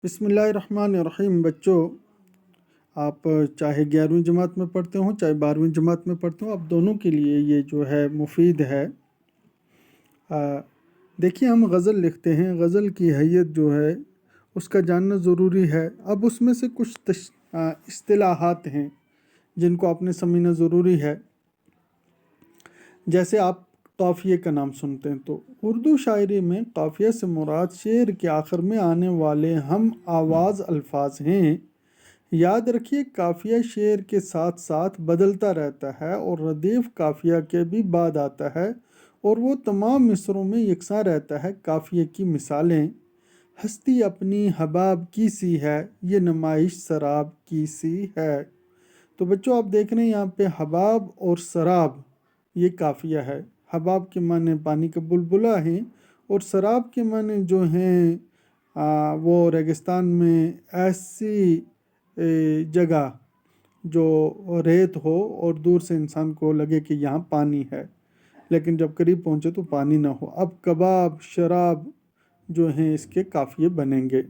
बिस्मिल्लाहिर्रहमानिर्रहीम। बच्चों, आप चाहे 11वीं जमात में पढ़ते हों चाहे 12वीं जमात में पढ़ते हों, आप दोनों के लिए ये जो है मुफीद है। देखिए, हम गज़ल लिखते हैं, गज़ल की हैयत जो है उसका जानना ज़रूरी है। अब उसमें से कुछ इस्तिलाहात हैं जिनको आपने समझना ज़रूरी है। जैसे आप काफ़िए का नाम सुनते हैं, तो उर्दू शायरी में काफ़िया से मुराद शेर के आखिर में आने वाले हम आवाज़ अल्फाज हैं। याद रखिए, काफ़िया शेर के साथ साथ बदलता रहता है और रदीफ़ काफ़िया के भी बाद आता है और वो तमाम मिसरों में यकसा रहता है। काफ़िए की मिसालें: हस्ती अपनी हबाब की सी है, ये नुमाइश शराब की सी है। तो बच्चों, आप देख रहे हैं यहाँ पे हबाब और शराब, ये काफ़िया है। हबाब के माने पानी का बुलबुला हैं और शराब के माने जो हैं वो रेगिस्तान में ऐसी जगह जो रेत हो और दूर से इंसान को लगे कि यहाँ पानी है, लेकिन जब करीब पहुँचे तो पानी ना हो। अब कबाब, शराब जो हैं इसके काफ़िए बनेंगे।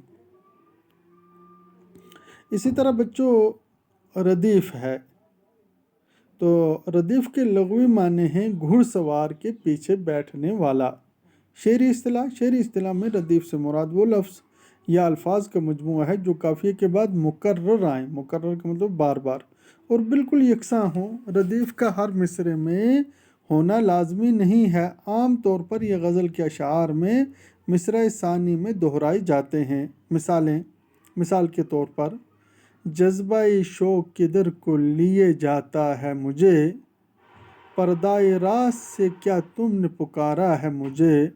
इसी तरह बच्चों, रदीफ़ है, तो रदीफ़ के लग़वी माने हैं घुड़सवार के पीछे बैठने वाला। शेरी इस्तिलाह में रदीफ़ से मुराद वो लफ्ज़ या अल्फाज का मजमूआ है जो काफ़िए के बाद मुकर्रर आए। मुकर्रर का मतलब बार बार और बिल्कुल यकसा हों। रदीफ़ का हर मिसरे में होना लाजमी नहीं है। आम तौर पर यह गज़ल के अशार में मिसरा सानी में दोहराए जाते हैं। मिसाल के तौर पर, जज्बाए शौक़ किधर को लिए जाता है मुझे, पर्दाए राज से क्या तुमने पुकारा है मुझे।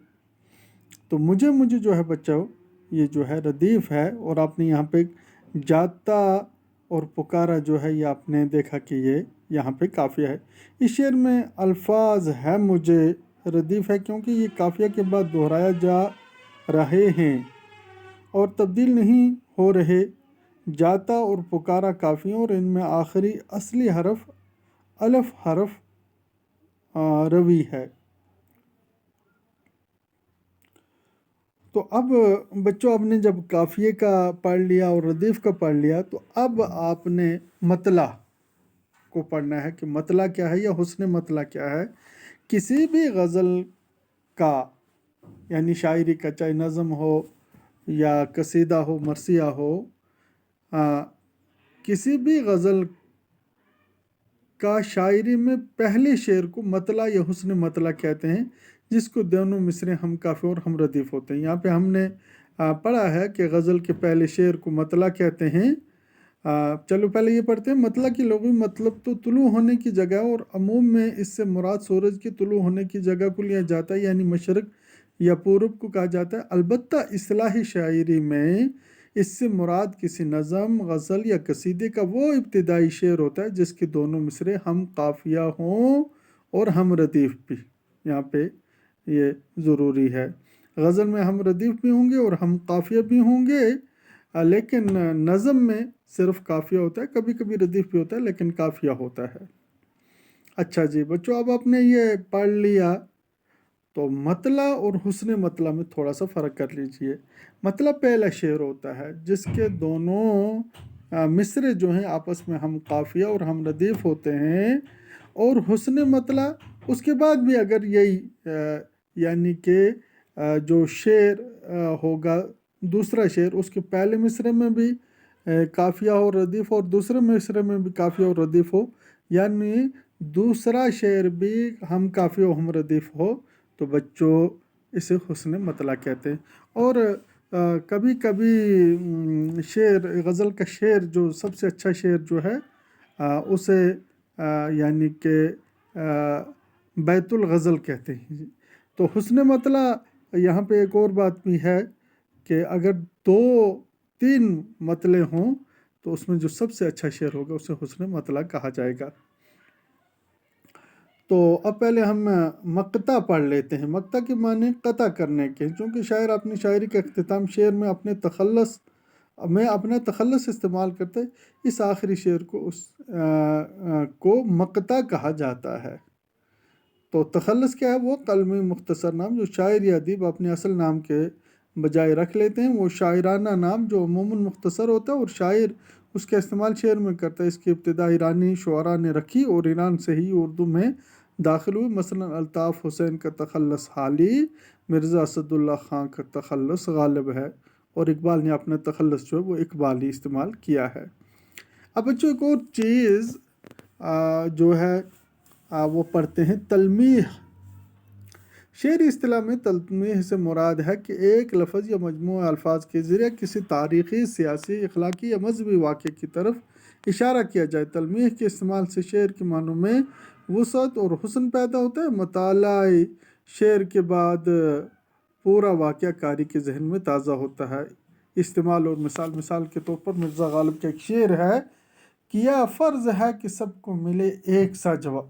तो मुझे जो है बच्चों, ये जो है रदीफ़ है और आपने यहाँ पे जाता और पुकारा जो है ये आपने देखा कि ये यहाँ पे काफ़िया है। इस शेर में अल्फाज है मुझे रदीफ़ है क्योंकि ये काफ़िया के बाद दोहराया जा रहे हैं और तब्दील नहीं हो रहे। जाता और पुकारा काफ़ियों और इनमें आखिरी असली हरफ अलफ हरफ रवी है। तो अब बच्चों, आपने जब काफ़िए का पढ़ लिया और रदीफ़ का पढ़ लिया, तो अब आपने मतला को पढ़ना है कि मतला क्या है या हुस्न मतला क्या है। किसी भी गज़ल का, यानी शायरी का, चाहे नज़म हो या कसीदा हो, मरसिया हो, किसी भी गज़ल का शायरी में पहले शेर को मतला या हुस्न मतला कहते हैं, जिसको दोनों मिसरे हम काफ़ी और हम रदीफ़ होते हैं। यहाँ पे हमने पढ़ा है कि गज़ल के पहले शेर को मतला कहते हैं। चलो पहले ये पढ़ते हैं। मतला की लग़वी मतलब तो तुलू होने की जगह और अमूम में इससे मुराद सूरज के तुलू होने की जगह को लिया जाता है, यानी मशरक़ या पूरब को कहा जाता है। अलबत्ता इस्लाही शायरी में इससे मुराद किसी नज़म, गज़ल या कसीदे का वो इब्तिदाई शेर होता है जिसके दोनों मिसरे हम काफ़िया हों और हम रदीफ़ भी। यहाँ पे ये ज़रूरी है। गज़ल में हम रदीफ़ भी होंगे और हम काफ़िया भी होंगे, लेकिन नज़म में सिर्फ काफ़िया होता है। कभी कभी रदीफ़ भी होता है लेकिन काफ़िया होता है। अच्छा जी बच्चों, अब आपने ये पढ़ लिया, तो मतला और हुस्न मतला में थोड़ा सा फ़र्क कर लीजिए। मतला पहला शेर होता है जिसके दोनों मिसरे जो हैं आपस में हम काफ़िया और हम रदीफ़ होते हैं, और हुस्न मतला उसके बाद भी अगर यही यानी कि जो शेर होगा, दूसरा शेर, उसके पहले मिसरे में भी काफ़िया और रदीफ़ और दूसरे मिसरे में भी काफ़िया और रदीफ़ हो, यानी दूसरा शेर भी हम काफ़िया और हम रदीफ़ हो, तो बच्चों इसे हुस्न मतला कहते हैं। और कभी कभी शेर, गज़ल का शेर जो सबसे अच्छा शेर जो है उसे यानी कि बैतुल गज़ल कहते हैं। तो हुस्न मतला, यहाँ पे एक और बात भी है कि अगर 2-3 मतले हों तो उसमें जो सबसे अच्छा शेर होगा उसे हुस्न मतला कहा जाएगा। तो अब पहले हम मक्ता पढ़ लेते हैं। मक्ता के माने कता करने के, क्योंकि शायर अपनी शायरी का अख्तिताम शेर में अपना तखल्लुस इस्तेमाल करते हैं। इस आखिरी शेर को को मक्ता कहा जाता है। तो तखल्लुस क्या है? वो कलमी मुख्तसर नाम जो शायर या अदीब अपने असल नाम के بجائے رکھ لیتے ہیں۔ وہ شاعرانہ نام جو عموماً مختصر ہوتا ہے اور شاعر اس کا استعمال شعر میں کرتا ہے، اس کی ابتدا ایرانی شعراء نے رکھی اور ایران سے ہی اردو میں داخل ہوئی۔ مثلا الطاف حسین کا تخلص حالی، مرزا اسد اللہ خان کا تخلص غالب ہے، اور اقبال نے اپنا تخلص جو ہے وہ اقبالی استعمال کیا ہے۔ اب بچوں ایک اور چیز جو ہے وہ پڑھتے ہیں تلمیح۔ شعری اصطلاح میں تلمیح سے مراد ہے کہ ایک لفظ یا مجموعہ الفاظ کے ذریعے کسی تاریخی، سیاسی، اخلاقی یا مذہبی واقعے کی طرف اشارہ کیا جائے۔ تلمیح کے استعمال سے شعر کے معنوں میں وسعت اور حسن پیدا ہوتا ہے۔ مطالعہ شعر کے بعد پورا واقعہ قاری کے ذہن میں تازہ ہوتا ہے۔ استعمال اور مثال کے طور پر مرزا غالب کا ایک شعر ہے، کیا فرض ہے کہ سب کو ملے ایک سا جواب،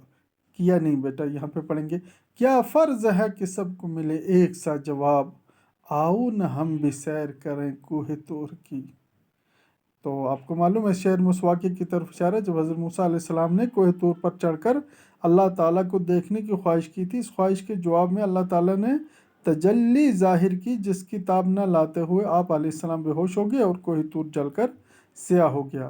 کیا نہیں بیٹا یہاں پہ پڑھیں گے، کیا فرض ہے کہ سب کو ملے ایک سا جواب، آؤ نہ ہم بھی سیر کریں کوہ طور کی۔ تو آپ کو معلوم ہے شعر میں اس واقعے کی طرف اشارہ ہے جب حضرت موسیٰ علیہ السلام نے کوہ طور پر چڑھ کر اللہ تعالیٰ کو دیکھنے کی خواہش کی تھی۔ اس خواہش کے جواب میں اللہ تعالیٰ نے تجلی ظاہر کی، جس کی تاب نہ لاتے ہوئے آپ علیہ السلام بے ہوش ہو گئے اور کوہ طور جل کر سیاہ ہو گیا۔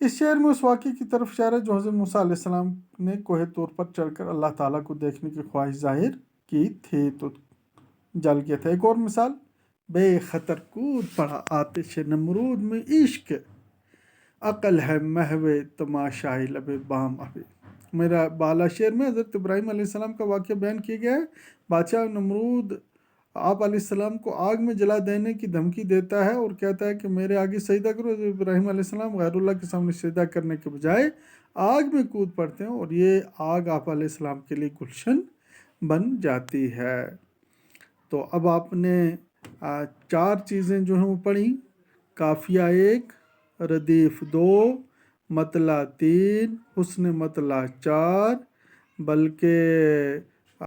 اس شعر میں اس واقعے کی طرف اشارہ ہے جو حضرت موسیٰ علیہ السلام نے کوہ طور پر چڑھ کر اللہ تعالیٰ کو دیکھنے کی خواہش ظاہر کی تھی تو جل گیا تھا۔ ایک اور مثال، بے خطر کود پڑا آتش نمرود میں عشق، عقل ہے محو تماشائی لب بام ابھی۔ میرا بالا شعر میں حضرت ابراہیم علیہ السلام کا واقعہ بیان کیا گیا ہے۔ بادشاہ نمرود آپ علیہ السلام کو آگ میں جلا دینے کی دھمکی دیتا ہے اور کہتا ہے کہ میرے آگے سجدہ کرو۔ حضرت ابراہیم علیہ السلام غیر اللہ کے سامنے سجدہ کرنے کے بجائے آگ میں کود پڑتے ہیں اور یہ آگ آپ علیہ السلام کے لیے گلشن بن جاتی ہے۔ تو اب آپ نے 4 چیزیں جو ہیں وہ پڑھی، قافیہ 1، ردیف 2، مطلع 3، حسن مطلع 4، بلکہ